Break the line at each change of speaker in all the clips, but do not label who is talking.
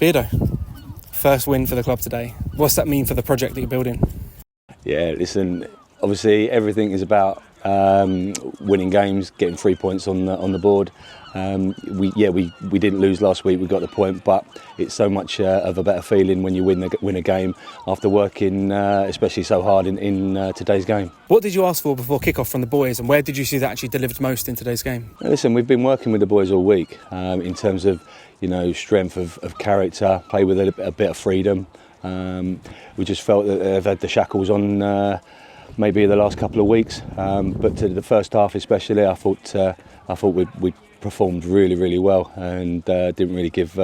Beardo, first win for the club today. What's that mean for the project that you're building?
Yeah, listen, obviously everything is about winning games, getting 3 points on the board. We didn't lose last week. We got the point, but it's so much of a better feeling when you win a game after working especially so hard in today's game.
What did you ask for before kick-off from the boys, and where did you see that actually delivered most in today's game?
Listen, we've been working with the boys all week in terms of strength of character, play with a bit of freedom. We just felt that they've had the shackles on maybe the last couple of weeks, but to the first half especially, I thought we performed really well and didn't really give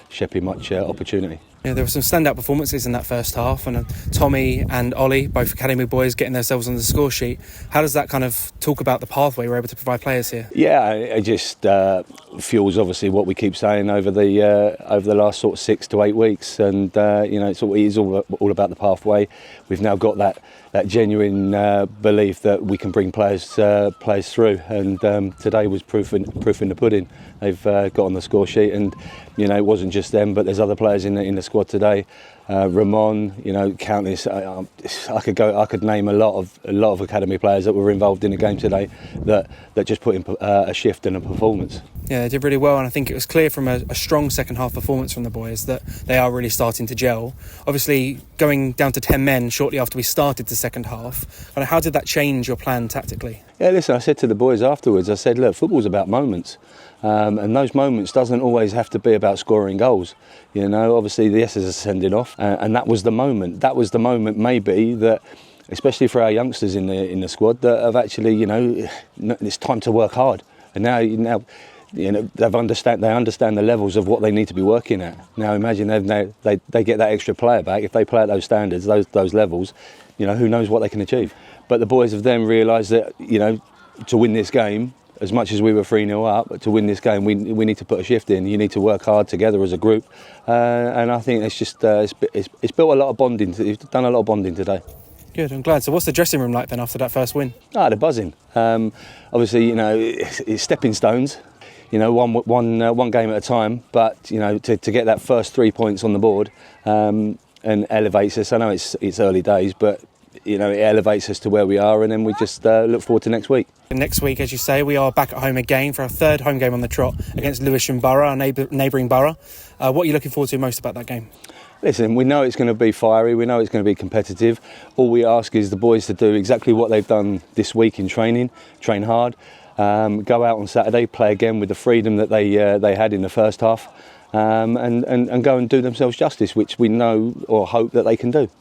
Sheppey much opportunity.
Yeah, there were some standout performances in that first half, and Tommy and Ollie, both academy boys, getting themselves on the score sheet. How does that kind of talk about the pathway we're able to provide players here?
Yeah, it just fuels obviously what we keep saying over the last sort of 6 to 8 weeks, and it is all about the pathway. We've now got that genuine belief that we can bring players through, and today was proof in the pudding. They've got on the score sheet, and it wasn't just them, but there's other players in the squad today. Ramon, countless. I could name a lot of academy players that were involved in the game today that just put in a shift and a performance.
Yeah, they did really well, and I think it was clear from a strong second half performance from the boys that they are really starting to gel. Obviously, going down to 10 men shortly after we started the second half, how did that change your plan tactically? Yeah,
listen, I said to the boys afterwards, I said, look, football's about moments. And those moments doesn't always have to be about scoring goals. Obviously the S's are sending off, and that was the moment. That was the moment, maybe, that, especially for our youngsters in the squad, that have actually, it's time to work hard. And now, they understand the levels of what they need to be working at. Now imagine they get that extra player back. If they play at those standards, those levels, who knows what they can achieve. But the boys have then realised that, to win this game, as much as we were 3-0 up, to win this game, we need to put a shift in. You need to work hard together as a group, and I think it's just it's built a lot of bonding. It's done a lot of bonding today.
Good, I'm glad. So what's the dressing room like then after that first win?
They're buzzing. Obviously, it's stepping stones. One game at a time. But to get that first 3 points on the board and elevates us. I know it's early days, but it elevates us to where we are, and then we just look forward to next week.
And next week, as you say, we are back at home again for our third home game on the trot against Lewisham Borough, our neighbouring borough. What are you looking forward to most about that game?
Listen, we know it's going to be fiery, we know it's going to be competitive. All we ask is the boys to do exactly what they've done this week in training, train hard, go out on Saturday, play again with the freedom that they had in the first half, and go and do themselves justice, which we know or hope that they can do.